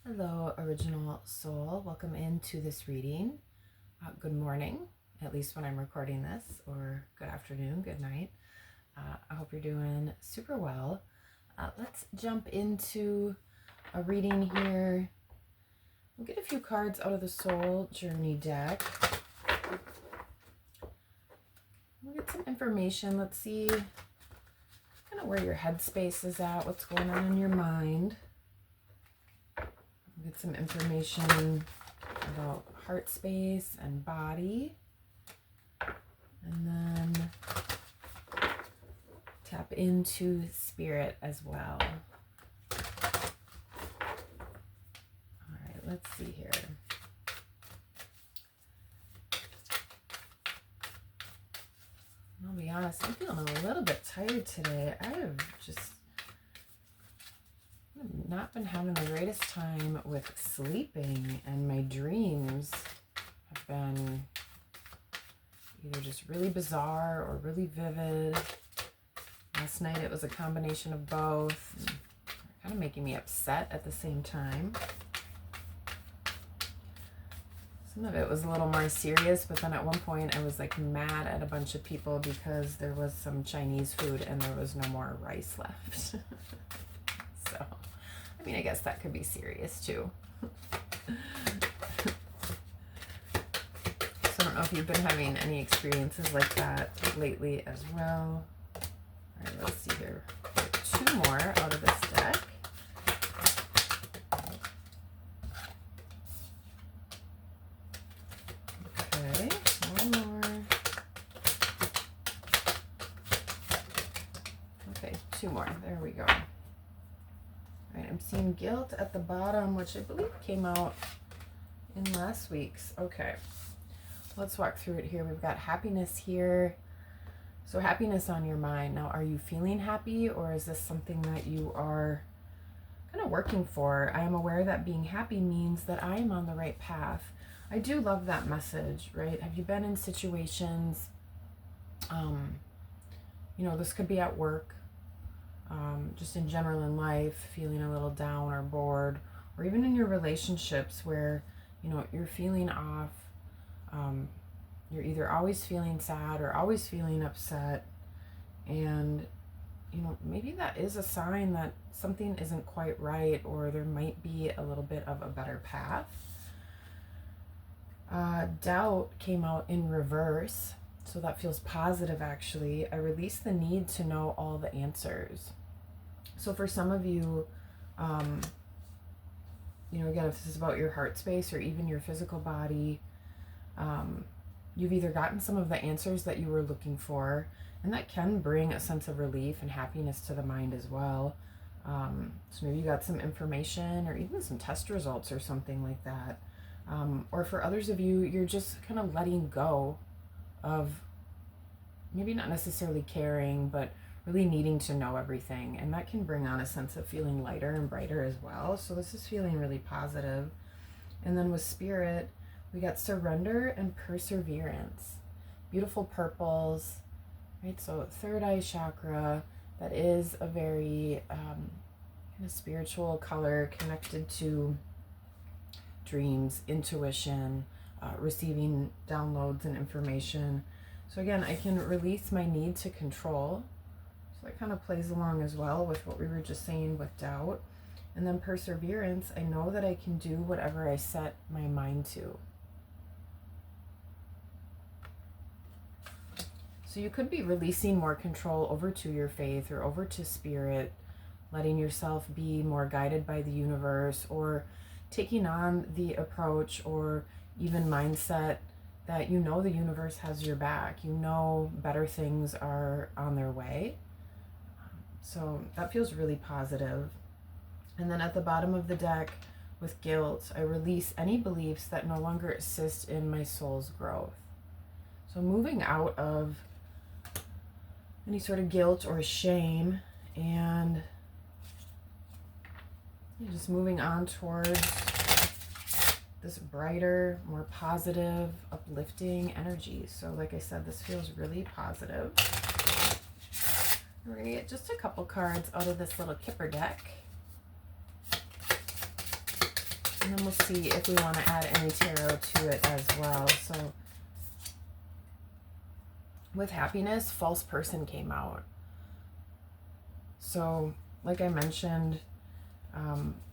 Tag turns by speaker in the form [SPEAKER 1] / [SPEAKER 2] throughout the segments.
[SPEAKER 1] Hello, original soul. Welcome into this reading. Good morning, at least when I'm recording this, or good afternoon, good night. I hope you're doing super well. Let's jump into a reading here. We'll get a few cards out of the Soul Journey deck. We'll get some information. Let's see kind of where your headspace is at, what's going on in your mind. Get some information about heart space and body. And then tap into spirit as well. All right, let's see here. I'll be honest, I'm feeling a little bit tired today. I have just not been having the greatest time with sleeping, and my dreams have been either just really bizarre or really vivid. Last night it was a combination of both, kind of making me upset at the same time. Some of it was a little more serious, but then at one point I was like mad at a bunch of people because there was some Chinese food and there was no more rice left. So I mean, I guess that could be serious too. So I don't know if you've been having any experiences like that lately as well. All right, let's see here. Two more out of this deck. Okay, one more. Okay, two more. There we go. All right, I'm seeing guilt at the bottom, which I believe came out in last week's. Okay, let's walk through it here. We've got happiness here. So happiness on your mind. Now, are you feeling happy, or is this something that you are kind of working for? I am aware that being happy means that I am on the right path. I do love that message, right? Have you been in situations, this could be at work, just in general in life, feeling a little down or bored, or even in your relationships where, you're feeling off. You're either always feeling sad or always feeling upset. And, maybe that is a sign that something isn't quite right, or there might be a little bit of a better path. Doubt came out in reverse. So that feels positive, actually. I release the need to know all the answers. So for some of you, again, if this is about your heart space or even your physical body, you've either gotten some of the answers that you were looking for, and that can bring a sense of relief and happiness to the mind as well. So maybe you got some information or even some test results or something like that. Or for others of you, you're just kind of letting go of maybe not necessarily caring, but really needing to know everything. And that can bring on a sense of feeling lighter and brighter as well. So this is feeling really positive. And then with spirit, we got surrender and perseverance. Beautiful purples, right? So third eye chakra, that is a very kind of spiritual color connected to dreams, intuition, receiving downloads and information. So again, I can release my need to control. So that kind of plays along as well with what we were just saying with doubt. And then perseverance, I know that I can do whatever I set my mind to. So you could be releasing more control over to your faith or over to spirit, letting yourself be more guided by the universe, or taking on the approach or even mindset that the universe has your back. Better things are on their way. So that feels really positive. And then at the bottom of the deck with guilt, I release any beliefs that no longer assist in my soul's growth. So moving out of any sort of guilt or shame, and just moving on towards this brighter, more positive, uplifting energy. So like I said, this feels really positive. We're going to get just a couple cards out of this little kipper deck. And then we'll see if we want to add any tarot to it as well. So with happiness, false person came out. So like I mentioned,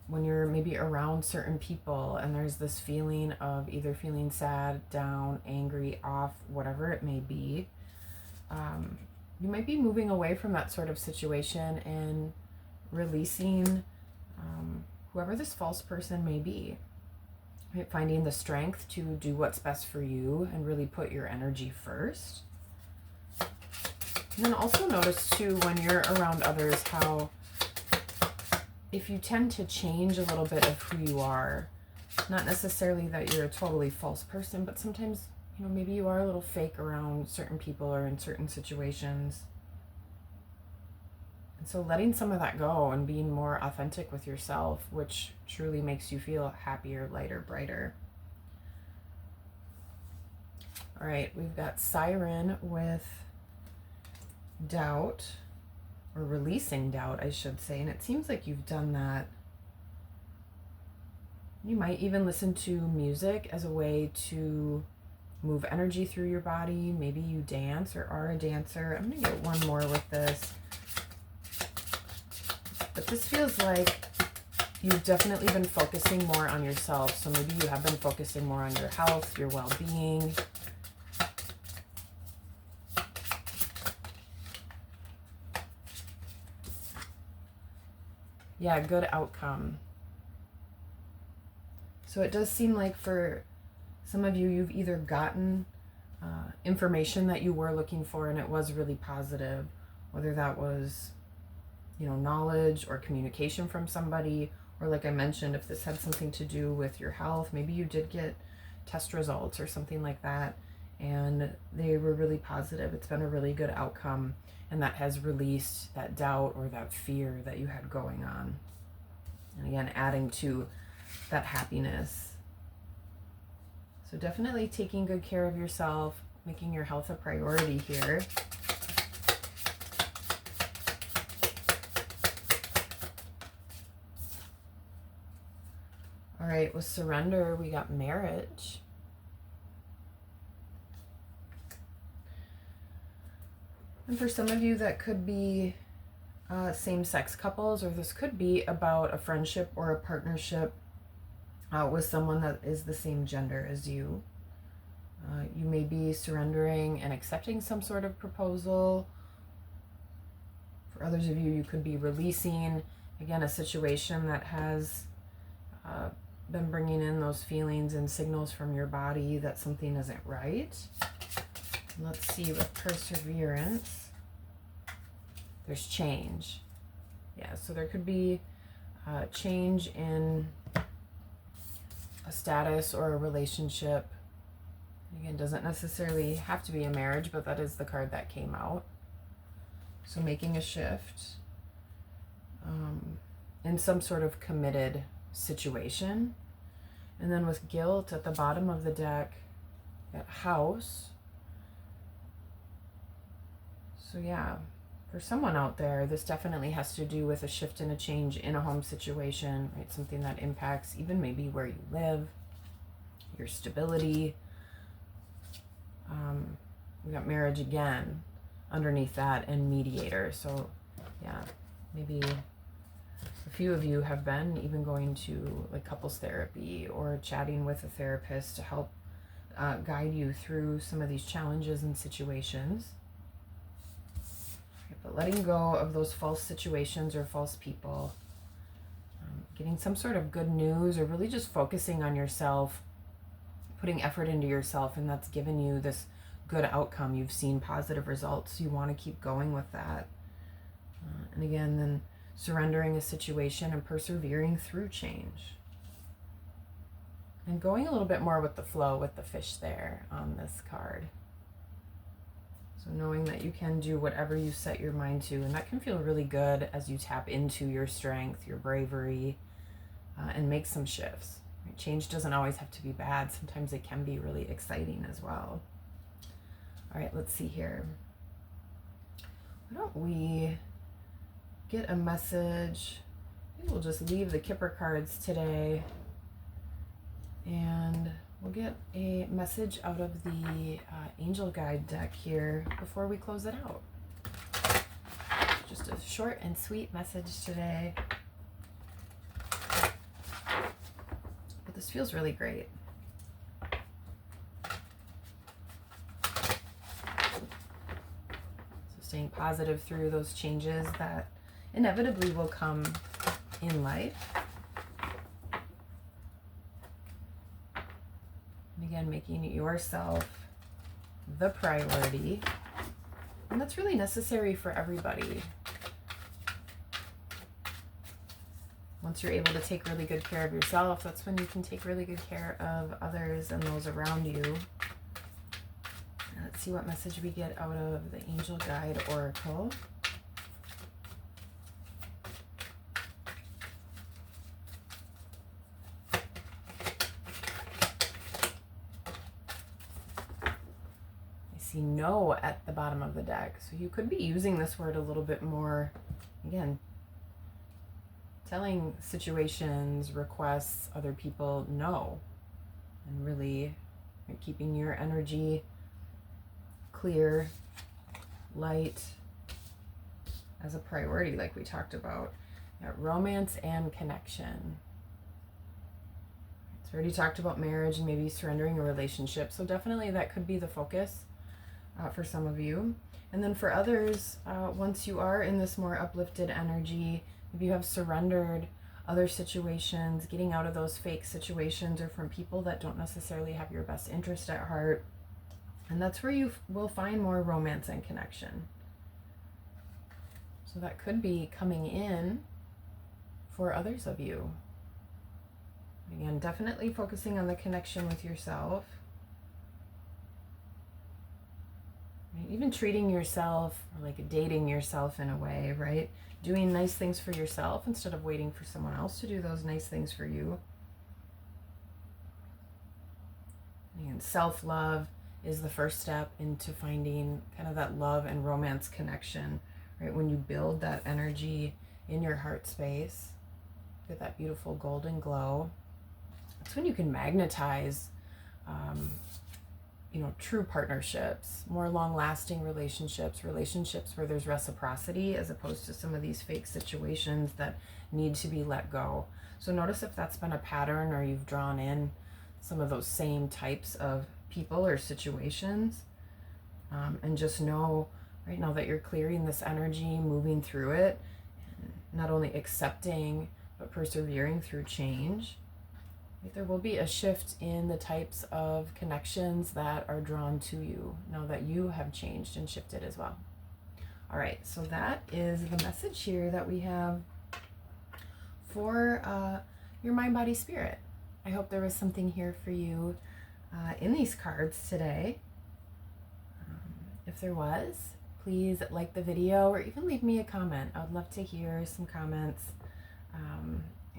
[SPEAKER 1] when you're maybe around certain people and there's this feeling of either feeling sad, down, angry, off, whatever it may be, you might be moving away from that sort of situation and releasing whoever this false person may be. Right? Finding the strength to do what's best for you and really put your energy first. And then also notice too, when you're around others, how if you tend to change a little bit of who you are, not necessarily that you're a totally false person, but sometimes, you know, maybe you are a little fake around certain people or in certain situations. And so letting some of that go and being more authentic with yourself, which truly makes you feel happier, lighter, brighter. All right, we've got Siren with doubt, or releasing doubt, I should say. And it seems like you've done that. You might even listen to music as a way to move energy through your body. Maybe you dance or are a dancer. I'm going to get one more with this. But this feels like you've definitely been focusing more on yourself. So maybe you have been focusing more on your health, your well-being. Yeah, good outcome. So it does seem like for some of you, you've either gotten information that you were looking for and it was really positive, whether that was, you know, knowledge or communication from somebody, or like I mentioned, if this had something to do with your health, maybe you did get test results or something like that and they were really positive. It's been a really good outcome, and that has released that doubt or that fear that you had going on. And again, adding to that happiness. So definitely taking good care of yourself, making your health a priority here. All right, with surrender, we got marriage. And for some of you, that could be same-sex couples, or this could be about a friendship or a partnership with someone that is the same gender as you. You may be surrendering and accepting some sort of proposal. For others of you, you could be releasing, again, a situation that has been bringing in those feelings and signals from your body that something isn't right. Let's see, with perseverance, there's change. Yeah, so there could be change in a status or a relationship. Again, doesn't necessarily have to be a marriage, but that is the card that came out. So making a shift in some sort of committed situation. And then with guilt at the bottom of the deck, at house. So yeah, for someone out there, this definitely has to do with a shift and a change in a home situation, right? Something that impacts even maybe where you live, your stability. We got marriage again underneath that, and mediator. So yeah, maybe a few of you have been even going to like couples therapy or chatting with a therapist to help guide you through some of these challenges and situations. But letting go of those false situations or false people, getting some sort of good news, or really just focusing on yourself, putting effort into yourself, and that's given you this good outcome. You've seen positive results. You want to keep going with that. And again, then surrendering a situation and persevering through change. And going a little bit more with the flow with the fish there on this card. So knowing that you can do whatever you set your mind to, and that can feel really good as you tap into your strength, your bravery, and make some shifts. Right? Change doesn't always have to be bad. Sometimes it can be really exciting as well. All right, let's see here. Why don't we get a message? Maybe we'll just leave the Kipper cards today And we'll get a message out of the angel guide deck here before we close it out. Just a short and sweet message today. But this feels really great. So staying positive through those changes that inevitably will come in life. And again, making yourself the priority. And that's really necessary for everybody. Once you're able to take really good care of yourself, that's when you can take really good care of others and those around you. Let's see what message we get out of the Angel Guide Oracle. See no at the bottom of the deck. So you could be using this word a little bit more, again, telling situations, requests, other people no, and really keeping your energy clear, light, as a priority like we talked about. Romance and connection. It's already talked about marriage and maybe surrendering a relationship, so definitely that could be the focus. For some of you. And then for others, once you are in this more uplifted energy, if you have surrendered other situations, getting out of those fake situations or from people that don't necessarily have your best interest at heart, and that's where you will find more romance and connection. So that could be coming in for others of you. Again, definitely focusing on the connection with yourself. Even treating yourself, or like dating yourself in a way, right? Doing nice things for yourself instead of waiting for someone else to do those nice things for you. And self-love is the first step into finding kind of that love and romance connection, right? When you build that energy in your heart space, get that beautiful golden glow, that's when you can magnetize true partnerships, more long-lasting relationships where there's reciprocity as opposed to some of these fake situations that need to be let go. So notice if that's been a pattern or you've drawn in some of those same types of people or situations. And just know right now that you're clearing this energy, moving through it, and not only accepting, but persevering through change. There will be a shift in the types of connections that are drawn to you now that you have changed and shifted as well. All right, so that is the message here that we have for your mind, body, spirit. I hope there was something here for you in these cards today. If there was, please like the video or even leave me a comment. I would love to hear some comments.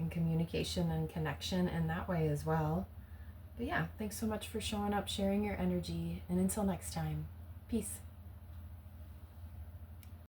[SPEAKER 1] And communication and connection in that way as well. But yeah, thanks so much for showing up, sharing your energy, and until next time, peace.